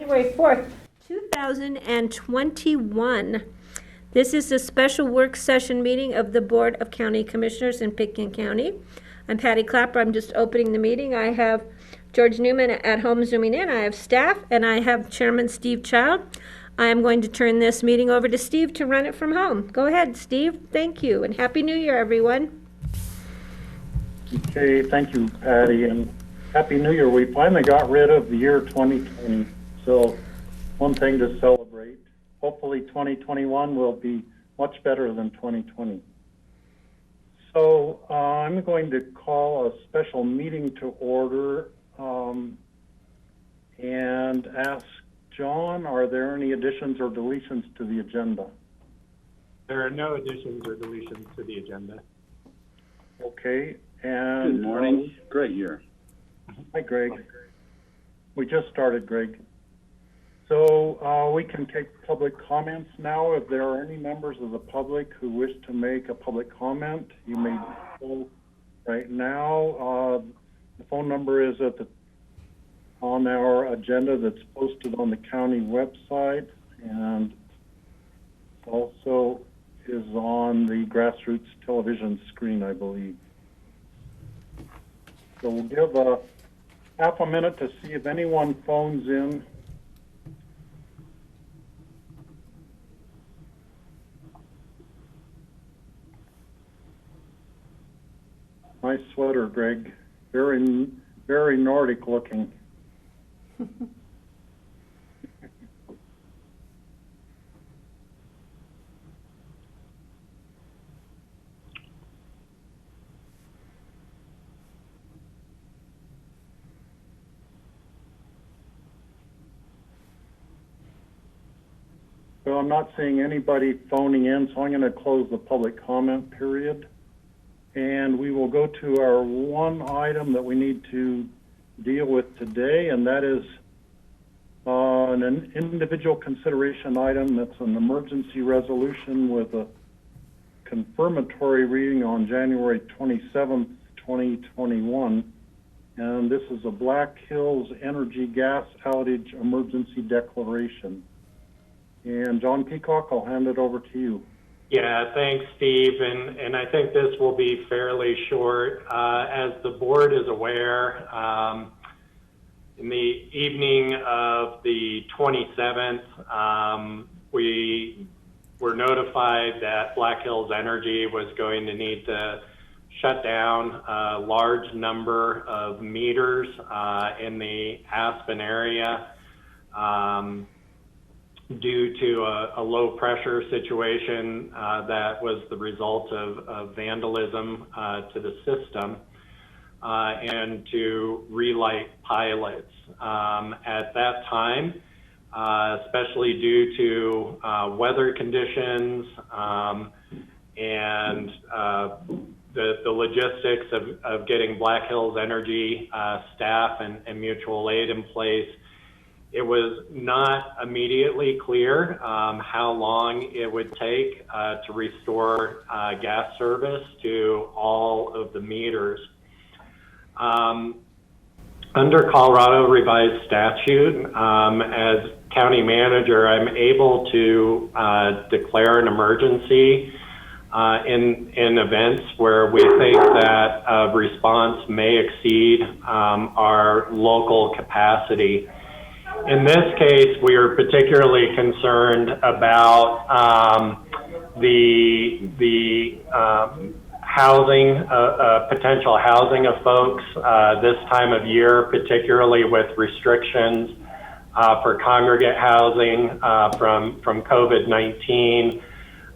January 4th, 2021. This is a special work session meeting of the Board of County Commissioners in Pitkin County. I'm Patty Clapper. I'm just opening the meeting. I have George Newman at home zooming in. I have staff, and I have Chairman Steve Child. I am going to turn this meeting over to Steve to run it from home. Go ahead, Steve. Thank you, and Happy New Year, everyone. Okay, thank you, Patty, and Happy New Year. We finally got rid of the year 2020, so one thing to celebrate. Hopefully 2021 will be much better than 2020. So I'm going to call a special meeting to order and ask John, are there any additions or deletions to the agenda? There are no additions or deletions to the agenda. Okay, and good morning. Great year. Hi, Greg. We just started, Greg. So we can take public comments now. If there are any members of the public who wish to make a public comment, you may do so right now. The phone number is on our agenda that's posted on the county website, and also is on the grassroots television screen, I believe. So we'll give a half a minute to see if anyone phones in. Nice sweater, Greg. Very, very Nordic looking. So I'm not seeing anybody phoning in, so I'm going to close the public comment period. And we will go to our one item that we need to deal with today, and that is an individual consideration item that's an emergency resolution with a confirmatory reading on January 27th, 2021. And this is a Black Hills Energy Gas Outage Emergency Declaration. And John Peacock, I'll hand it over to you. Yeah, thanks, Steve. And I think this will be fairly short. As the board is aware, in the evening of the 27th, we were notified that Black Hills Energy was going to need to shut down a large number of meters in the Aspen area due to a low pressure situation that was the result of vandalism to the system and to relight pilots. At that time, especially due to weather conditions and the logistics of getting Black Hills Energy staff and mutual aid in place, it was not immediately clear how long it would take to restore gas service to all of the meters. Under Colorado revised statute, as county manager, I'm able to declare an emergency in events where we think that a response may exceed our local capacity. In this case, we are particularly concerned about the housing, potential housing of folks this time of year, particularly with restrictions for congregate housing from COVID-19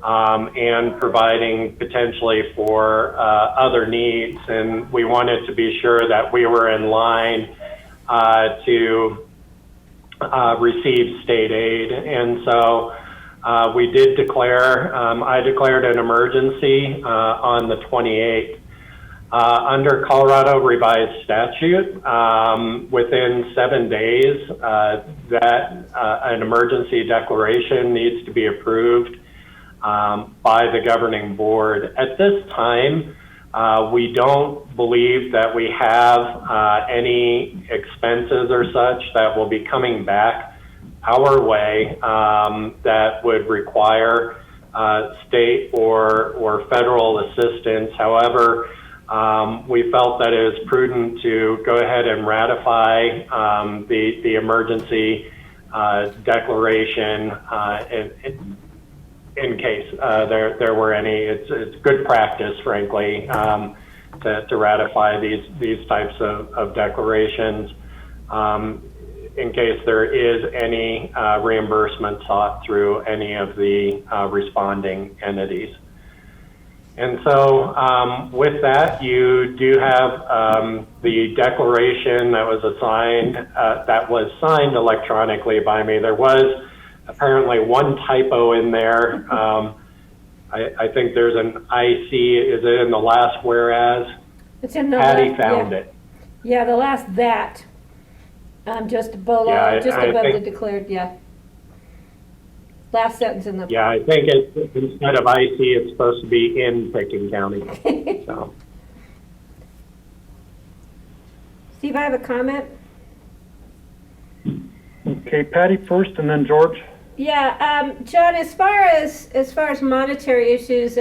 and providing potentially for other needs. And we wanted to be sure that we were in line to receive state aid. And so we did declare, I declared an emergency on the 28th. Under Colorado revised statute, within 7 days, an emergency declaration needs to be approved by the governing board. At this time, we don't believe that we have any expenses or such that will be coming back our way that would require state or federal assistance. However, we felt that it was prudent to go ahead and ratify the emergency declaration in case there were any. It's good practice, frankly, to ratify these types of declarations in case there is any reimbursement sought through any of the responding entities. And so with that, you do have the declaration that was signed electronically by me. There was apparently one typo in there. I think there's an IC. Is it in the last whereas? It's in the Patty last, found yeah. it. Yeah, the last that. Just below, Yeah, just I above the think- declared, yeah. Last sentence in the. Yeah, I think instead of IC, it's supposed to be in Pickens County. So. Steve, I have a comment. Okay, Patty first, and then George. Yeah, John, as far as monetary issues,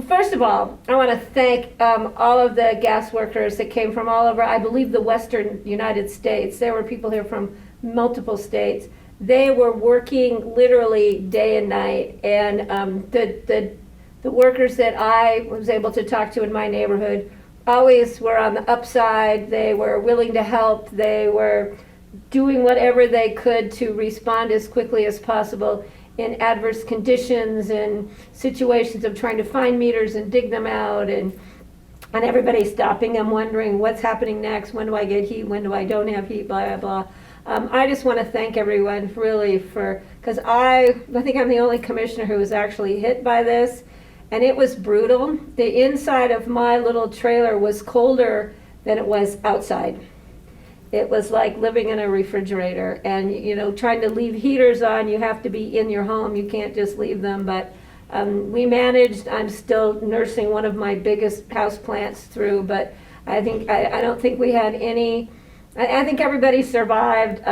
first of all, I want to thank all of the gas workers that came from all over, I believe, the western United States. There were people here from multiple states. They were working literally day and night, and the workers that I was able to talk to in my neighborhood always were on the upside. They were willing to help. They were doing whatever they could to respond as quickly as possible in adverse conditions and situations of trying to find meters and dig them out, and everybody stopping them, wondering what's happening next, when do I get heat, when do I don't have heat, blah, blah, blah. I just want to thank everyone really because I think I'm the only commissioner who was actually hit by this, and it was brutal. The inside of my little trailer was colder than it was outside. It was like living in a refrigerator, and trying to leave heaters on, you have to be in your home, you can't just leave them, but we managed. I'm still nursing one of my biggest house plants through, but I don't think we had any. I think everybody survived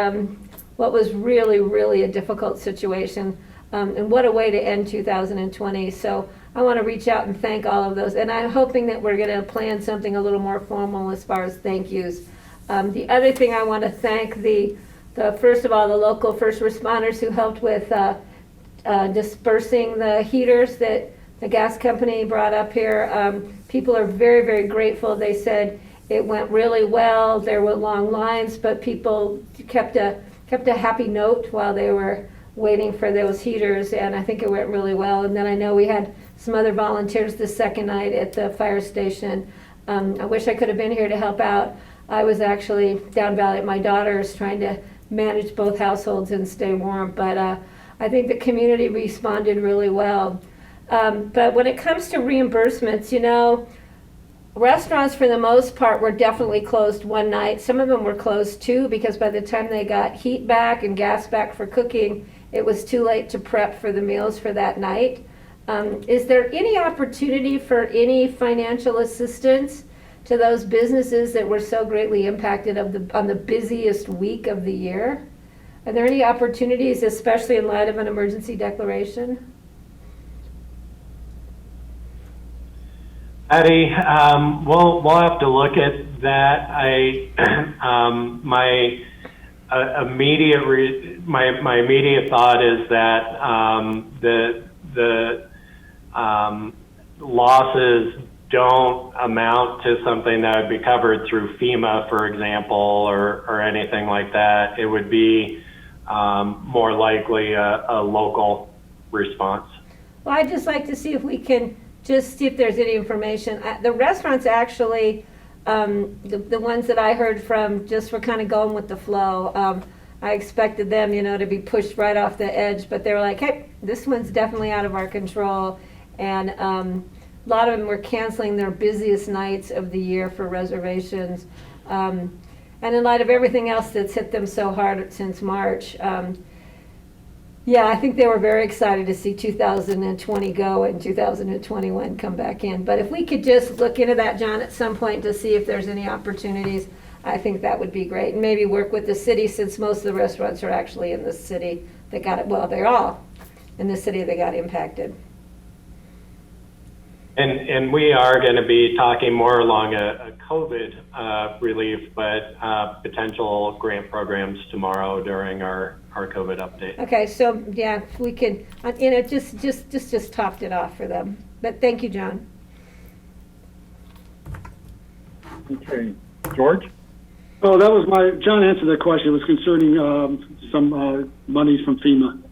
what was really, really a difficult situation, and what a way to end 2020. So I want to reach out and thank all of those, and I'm hoping that we're going to plan something a little more formal as far as thank yous. The other thing, I want to thank the first of all, the local first responders who helped with dispersing the heaters that the gas company brought up here. People are very, very grateful. They said it went really well. There were long lines, but people kept a happy note while they were waiting for those heaters, and I think it went really well. And then I know we had some other volunteers the second night at the fire station. I wish I could have been here to help out. I was actually down valley at my daughter's trying to manage both households and stay warm, but I think the community responded really well. But when it comes to reimbursements, restaurants for the most part were definitely closed one night. Some of them were closed two, because by the time they got heat back and gas back for cooking, it was too late to prep for the meals for that night. Is there any opportunity for any financial assistance to those businesses that were so greatly impacted on the busiest week of the year? Are there any opportunities, especially in light of an emergency declaration? Patty, we'll have to look at that. My immediate thought is that the losses don't amount to something that would be covered through FEMA, for example, or anything like that. It would be more likely a local response. Well, I'd just like to see if we can just see if there's any information. The restaurants actually, the ones that I heard from just were kind of going with the flow. I expected them, to be pushed right off the edge, but they were like, hey, this one's definitely out of our control. And a lot of them were canceling their busiest nights of the year for reservations. And in light of everything else that's hit them so hard since March, yeah, I think they were very excited to see 2020 go and 2021 come back in. But if we could just look into that, John, at some point to see if there's any opportunities. I think that would be great. And maybe work with the city, since most of the restaurants are actually in the city that got it, well, they're all in the city that got impacted. And we are going to be talking more along a COVID relief, but potential grant programs tomorrow during our COVID update. Okay, so, yeah, we can, just topped it off for them. But thank you, John. Okay, George? Oh, that was John answered that question. It was concerning some monies from FEMA.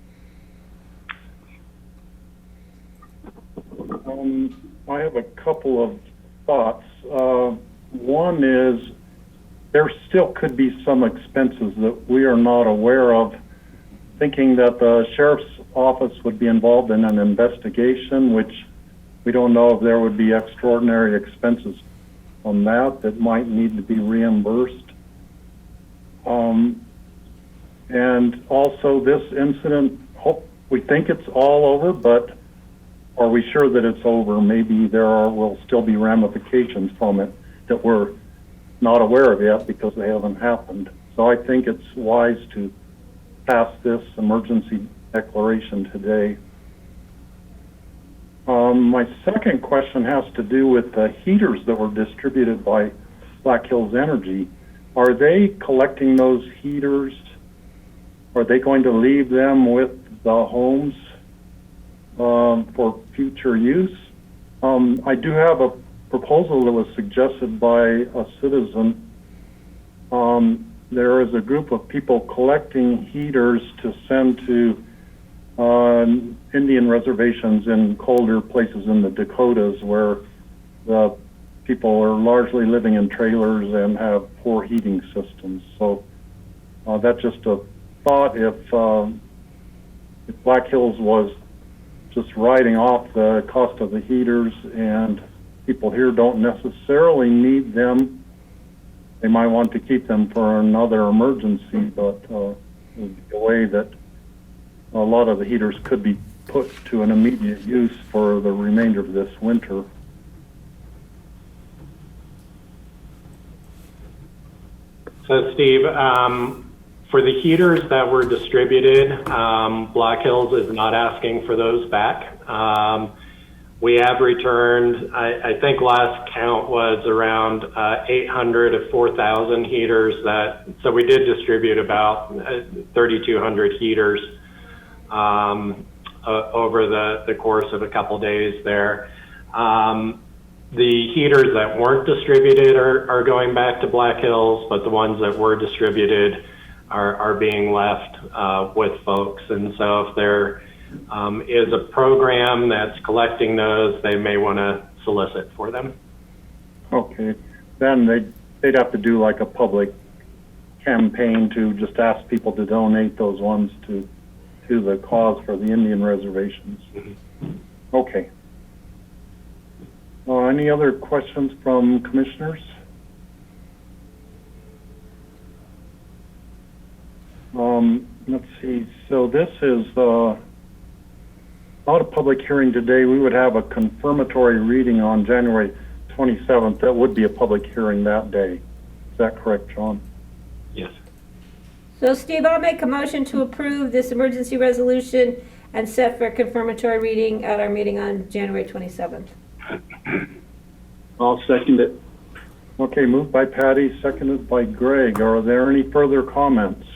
I have a couple of thoughts. One is there still could be some expenses that we are not aware of, thinking that the sheriff's office would be involved in an investigation, which we don't know if there would be extraordinary expenses on that might need to be reimbursed. And also this incident, we think it's all over, but are we sure that it's over? Maybe will still be ramifications from it that we're not aware of yet because they haven't happened. So I think it's wise to pass this emergency declaration today. My second question has to do with the heaters that were distributed by Black Hills Energy. Are they collecting those heaters? Are they going to leave them with the homes for future use? I do have a proposal that was suggested by a citizen. There is a group of people collecting heaters to send to Indian reservations in colder places in the Dakotas where the people are largely living in trailers and have poor heating systems. So that's just a thought. If Black Hills was just writing off the cost of the heaters and people here don't necessarily need them, they might want to keep them for another emergency, but it would be a way that a lot of the heaters could be put to an immediate use for the remainder of this winter. So Steve, for the heaters that were distributed, Black Hills is not asking for those back. We have returned, I think last count was around 800 to 4,000 heaters so we did distribute about 3,200 heaters over the course of a couple days there. The heaters that weren't distributed are going back to Black Hills, but the ones that were distributed are being left with folks. And so if there is a program that's collecting those, they may want to solicit for them. Okay, then they'd have to do like a public campaign to just ask people to donate those ones to the cause for the Indian reservations. Okay. Any other questions from commissioners? Let's see. So this is not a public hearing today. We would have a confirmatory reading on January 27th. That would be a public hearing that day. Is that correct, John? Yes. So Steve, I'll make a motion to approve this emergency resolution and set for a confirmatory reading at our meeting on January 27th. I'll second it. Okay, moved by Patty, seconded by Greg. Are there any further comments?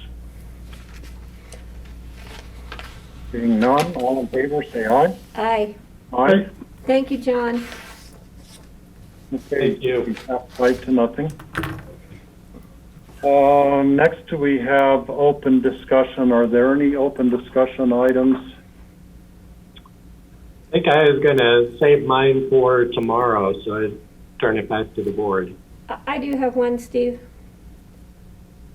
Being none, all in favor say aye. Aye. Aye. Thank you, John. Okay, Thank you. we have 5-0. Next we have open discussion. Are there any open discussion items? I think I was going to save mine for tomorrow, so I'd turn it back to the board. I do have one, Steve.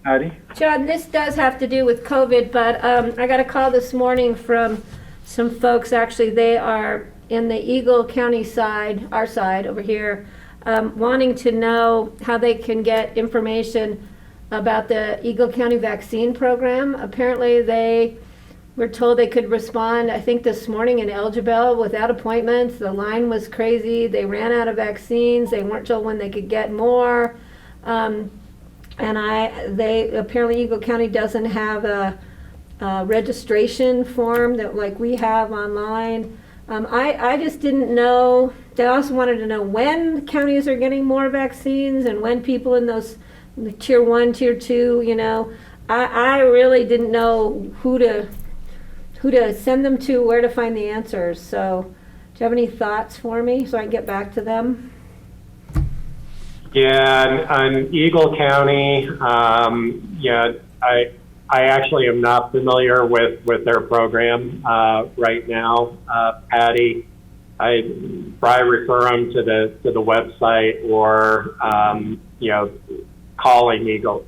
Patty? John, this does have to do with COVID, but I got a call this morning from some folks. Actually, they are in the Eagle County side, our side over here, wanting to know how they can get information about the Eagle County vaccine program. Apparently, they were told they could respond, I think this morning in Elgibel without appointments. The line was crazy. They ran out of vaccines. They weren't told when they could get more. And apparently Eagle County doesn't have a registration form that like we have online. I just didn't know. They also wanted to know when counties are getting more vaccines and when people in those tier 1, tier 2, you know. I really didn't know who to send them to, where to find the answers. So do you have any thoughts for me so I can get back to them? Yeah, on Eagle County, yeah, I actually am not familiar with their program right now, Patty. I probably refer them to the website or you know, calling Eagle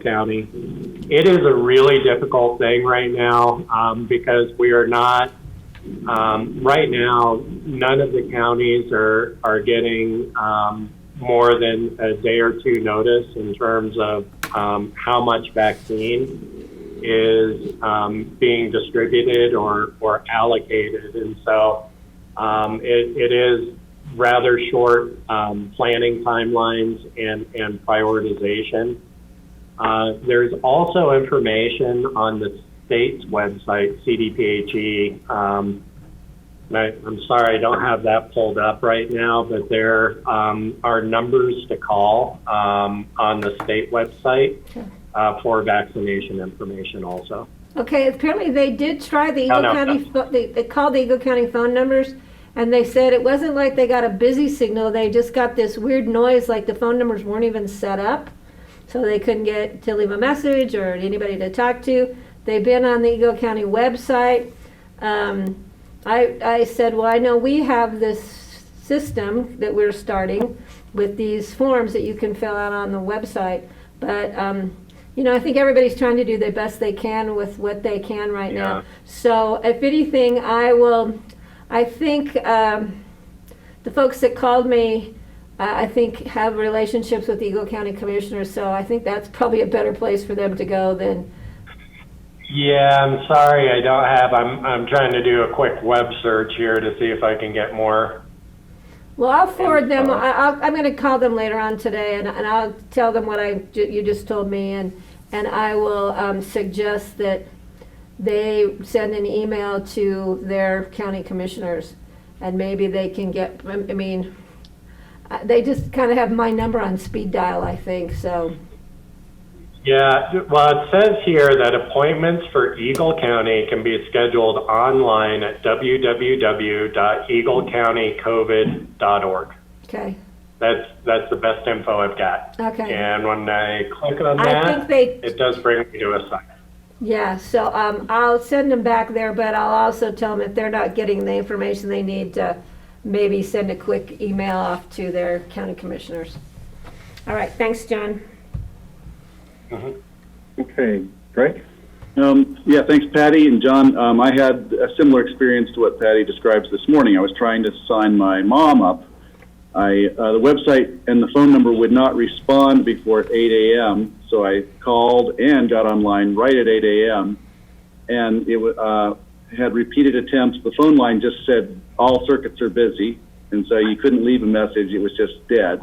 County. It is a really difficult thing right now because we are not right now. None of the counties are getting more than a day or two notice in terms of how much vaccine is being distributed or allocated. And so it is rather short planning timelines and prioritization. There's also information on the state's website, CDPHE. I'm sorry, I don't have that pulled up right now, but there are numbers to call on the state website for vaccination information also. Okay, apparently they did try the Eagle County, they called the Eagle County phone numbers, and they said it wasn't like they got a busy signal, they just got this weird noise, like the phone numbers weren't even set up, so they couldn't get to leave a message or anybody to talk to. They've been on the Eagle County website. I said, well, I know we have this system that we're starting with these forms that you can fill out on the website, but you know, I think everybody's trying to do the best they can with what they can right now. So if anything, I think the folks that called me, I think have relationships with the Eagle County commissioners, so I think that's probably a better place for them to go than. Yeah, I'm sorry, I don't have. I'm trying to do a quick web search here to see if I can get more. Well, I'll forward them. I'm going to call them later on today, and I'll tell them what you just told me, and I will suggest that they send an email to their county commissioners, and maybe they can get. I mean, they just kind of have my number on speed dial, I think. So. Yeah, well, it says here that appointments for Eagle County can be scheduled online at www.eaglecountycovid.org. Okay. That's the best info I've got. Okay. And when I click on that, it does bring me to a site. Yeah, so I'll send them back there, but I'll also tell them if they're not getting the information they need to maybe send a quick email off to their county commissioners. All right, thanks, John. Okay, Greg? Yeah, thanks, Patty and John. I had a similar experience to what Patty describes this morning. I was trying to sign my mom up. The website and the phone number would not respond before 8 a.m., so I called and got online right at 8 a.m., and it had repeated attempts. The phone line just said, all circuits are busy, and so you couldn't leave a message. It was just dead.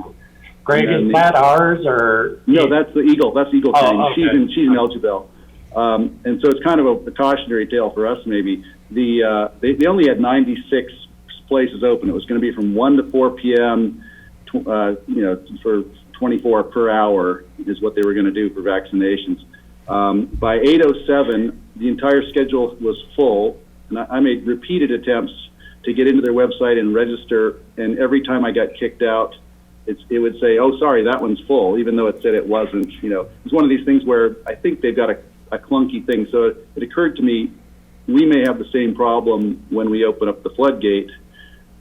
Greg, is that ours or? No, that's the Eagle. That's Eagle County. Okay. She's in Elgibel. And so it's kind of a cautionary tale for us, maybe. They only had 96 places open. It was going to be from 1 to 4 p.m., for 24 per hour is what they were going to do for vaccinations. By 8:07, the entire schedule was full, and I made repeated attempts to get into their website and register, and every time I got kicked out, it would say, oh, sorry, that one's full, even though it said it wasn't. It's one of these things where I think they've got a clunky thing. So it occurred to me, we may have the same problem when we open up the floodgate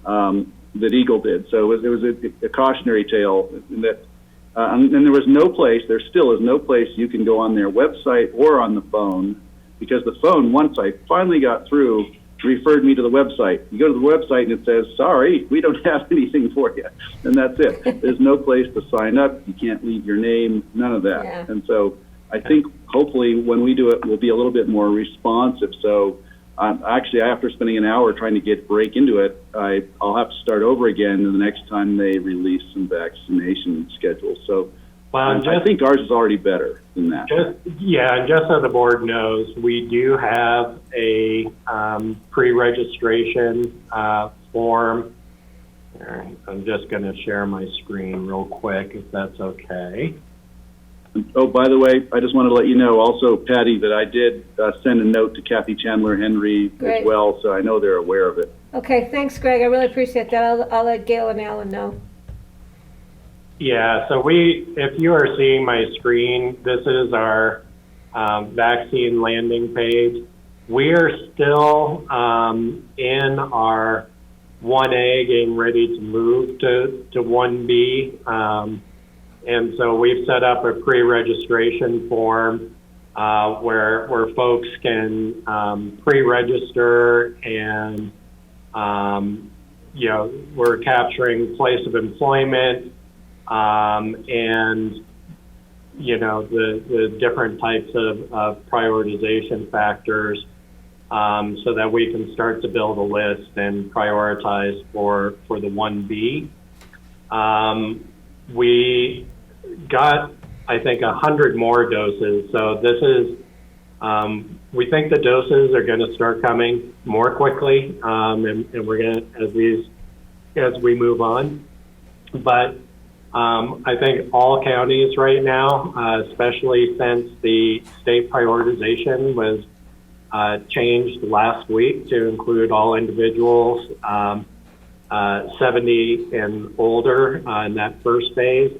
that Eagle did. So it was a cautionary tale in that, and there was no place, there still is no place you can go on their website or on the phone, because the phone, once I finally got through, referred me to the website. You go to the website and it says, sorry, we don't have anything for you. And that's it. There's no place to sign up. You can't leave your name, none of that. Yeah. And so I think hopefully when we do it, we'll be a little bit more responsive. So actually, after spending an hour trying to break into it, I'll have to start over again the next time they release some vaccination schedules. So Well, I think ours is already better than that. And just so the board knows, we do have a pre-registration form. All right, I'm just going to share my screen real quick, if that's okay. Oh, by the way, I just want to let you know also, Patty, that I did send a note to Kathy Chandler Henry Great. as well, so I know they're aware of it. Okay, thanks, Greg. I really appreciate that. I'll let Gail and Alan know. Yeah, so if you are seeing my screen, this is our vaccine landing page. We are still in our 1A getting ready to move to 1B. And so we've set up a pre-registration form where folks can pre-register and, we're capturing place of employment, and the different types of prioritization factors, so that we can start to build a list and prioritize for the 1B. We got, I think, 100 more doses. So this is, we think the doses are going to start coming more quickly, and we're going to, as we move on. But I think all counties right now, especially since the state prioritization was changed last week to include all individuals 70 and older in that first phase,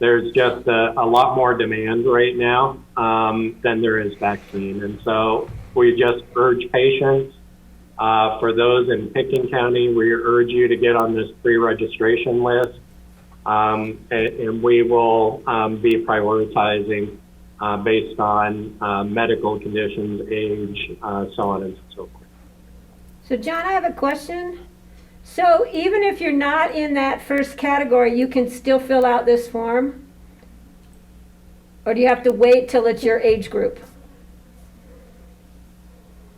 there's just a lot more demand right now than there is vaccine. And so we just urge patients, for those in Pickens County, we urge you to get on this pre-registration list. And we will be prioritizing based on medical conditions, age, so on and so forth. So John, I have a question. So even if you're not in that first category, you can still fill out this form? Or do you have to wait till it's your age group?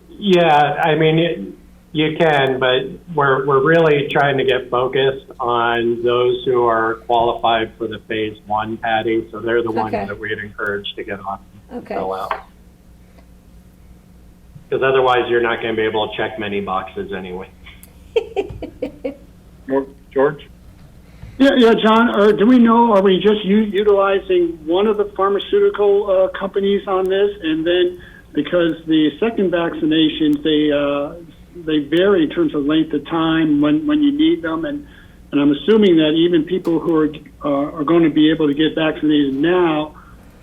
Yeah, I mean, you can, but we're really trying to get focused on those who are qualified for the phase 1, Patty. So they're the ones that we'd encourage to get on and fill out. Because otherwise you're not going to be able to check many boxes anyway. George? Yeah, John, or do we know, are we just utilizing one of the pharmaceutical companies on this? And then, because the second vaccinations, they vary in terms of length of time when you need them. And I'm assuming that even people who are going to be able to get vaccinated now,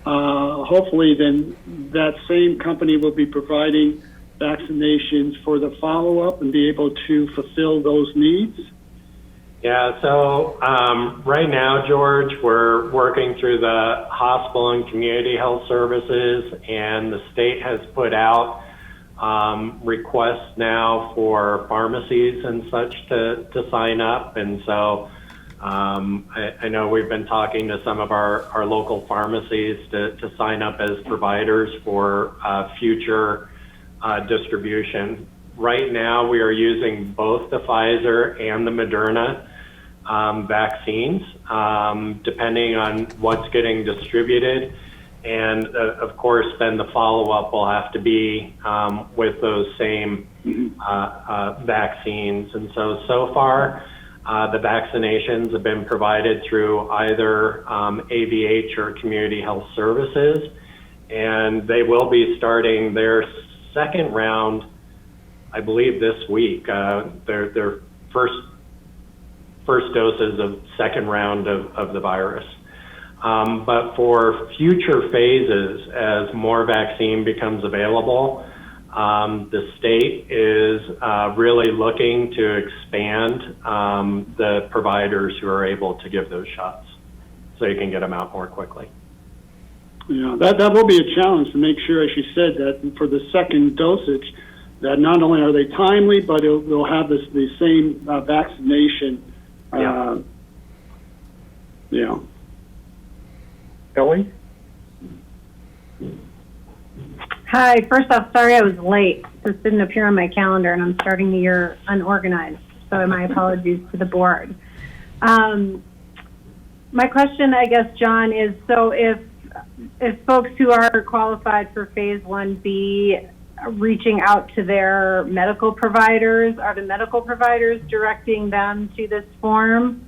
hopefully then that same company will be providing vaccinations for the follow-up and be able to fulfill those needs? Yeah, so right now, George, we're working through the hospital and community health services, and the state has put out requests now for pharmacies and such to sign up. And so I know we've been talking to some of our local pharmacies to sign up as providers for future distribution. Right now, we are using both the Pfizer and the Moderna vaccines, depending on what's getting distributed. And of course, then the follow-up will have to be with those same vaccines. And so far, the vaccinations have been provided through either AVH or Community Health Services, and they will be starting their second round, I believe, this week. Their first doses of second round of the virus. But for future phases, as more vaccine becomes available, the state is really looking to expand the providers who are able to give those shots, so you can get them out more quickly. Yeah, that will be a challenge to make sure, as you said, that for the second dosage, that not only are they timely, but they'll have the same vaccination. Yeah. Kelly? Hi, first off, sorry I was late. This didn't appear on my calendar, and I'm starting the year unorganized, so my apologies to the board. My question, I guess, John, is so if folks who are qualified for phase 1B reaching out to their medical providers, are the medical providers directing them to this form?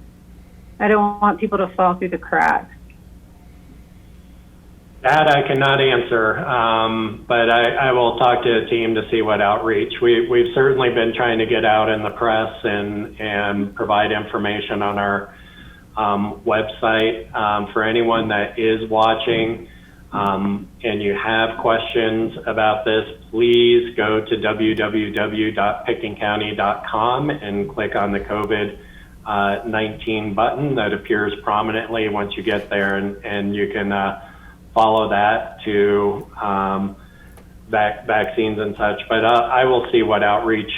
I don't want people to fall through the cracks. That I cannot answer, but I will talk to the team to see what outreach. We've certainly been trying to get out in the press and provide information on our website. For anyone that is watching and you have questions about this, please go to www.pickenscounty.com and click on the COVID-19 button that appears prominently once you get there, and you can follow that to vaccines and such. But I will see what outreach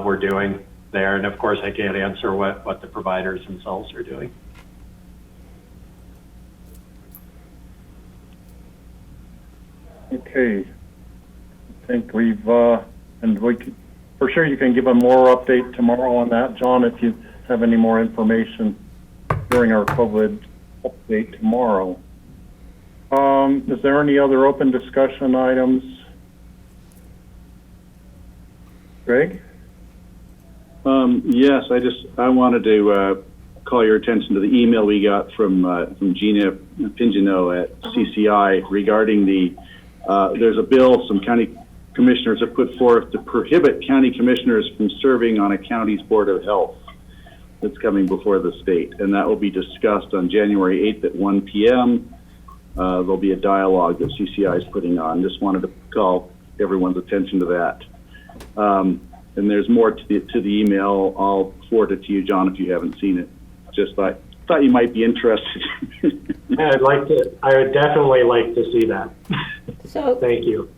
we're doing there, and of course I can't answer what the providers themselves are doing. Okay. I think we've, and we can, for sure you can give a more update tomorrow on that, John, if you have any more information during our COVID update tomorrow. Is there any other open discussion items? Greg? Yes, I wanted to call your attention to the email we got from Gina Pingino at CCI regarding there's a bill some county commissioners have put forth to prohibit county commissioners from serving on a county's Board of Health that's coming before the state, and that will be discussed on January 8th at 1 p.m. There'll be a dialogue that CCI is putting on. Just wanted to call everyone's attention to that. And there's more to the email. I'll forward it to you, John, if you haven't seen it. Just thought you might be interested. Yeah, I would definitely like to see that. So, Thank you.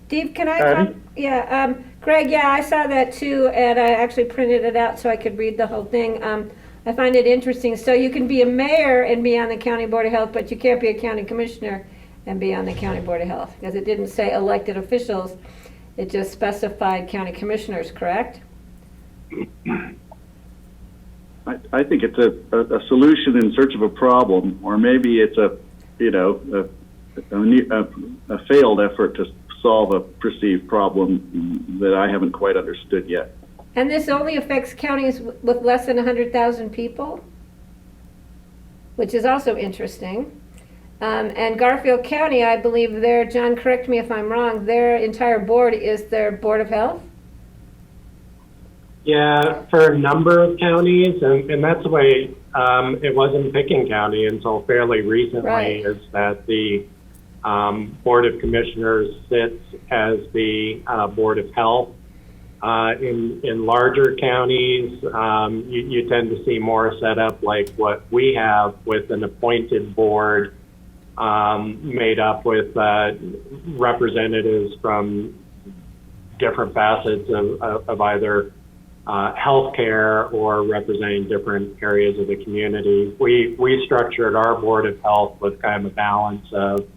Steve, can I come? Yeah, Greg, yeah, I saw that too, and I actually printed it out so I could read the whole thing. I find it interesting. So you can be a mayor and be on the County Board of Health, but you can't be a county commissioner and be on the County Board of Health, because it didn't say elected officials. It just specified county commissioners, correct? I think it's a solution in search of a problem, or maybe it's a failed effort to solve a perceived problem that I haven't quite understood yet. And this only affects counties with less than 100,000 people, which is also interesting. And Garfield County, I believe John, correct me if I'm wrong, their entire board is their Board of Health? Yeah, for a number of counties, and that's the way it was in Pickens County until fairly recently, Right. is that the Board of Commissioners sits as the Board of Health. In larger counties, you tend to see more set up like what we have, with an appointed board made up with representatives from different facets of either healthcare or representing different areas of the community. We structured our Board of Health with kind of a balance of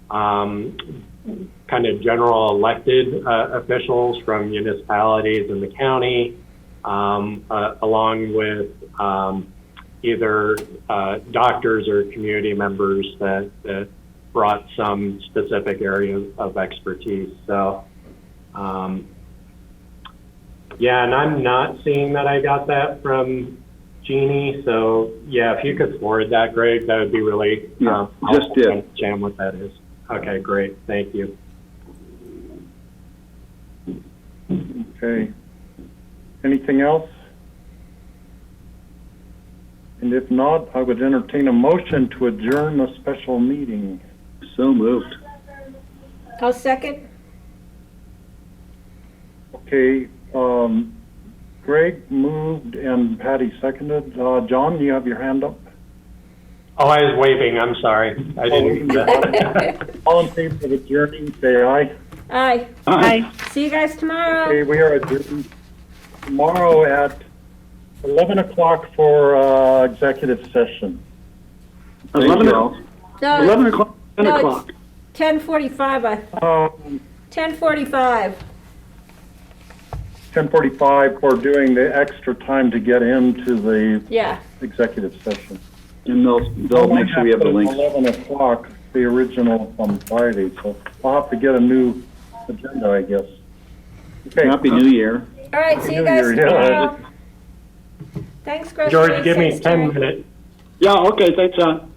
kind of general elected officials from municipalities in the county, along with either doctors or community members that brought some specific area of expertise. So, yeah, and I'm not seeing that I got that from Jeannie. So, yeah, if you could forward that, Greg, that would be really just did. Understand what that is. Okay, great. Thank you. Okay. Anything else? And if not, I would entertain a motion to adjourn the special meeting. So moved. I'll second. Okay, Greg moved and Patty seconded. John, you have your hand up? Oh, I was waving. I'm sorry. I didn't do that. All in favor of adjourning, say aye. Aye. Aye. See you guys tomorrow. Okay, we are adjourned tomorrow at 11 o'clock for executive session. 11 No, 11 o'clock, 10 no, o'clock. it's 10:45. 10:45. 10:45 for doing the extra time to get into the Yeah. executive session. And they'll make sure we have the links. 11 o'clock, the original on Friday, so I'll have to get a new agenda, I guess. Okay. Happy New Year. All right, see you New guys Year, yeah. tomorrow. Thanks, Chris. George, give me 10 minutes. Yeah, okay, thanks, John.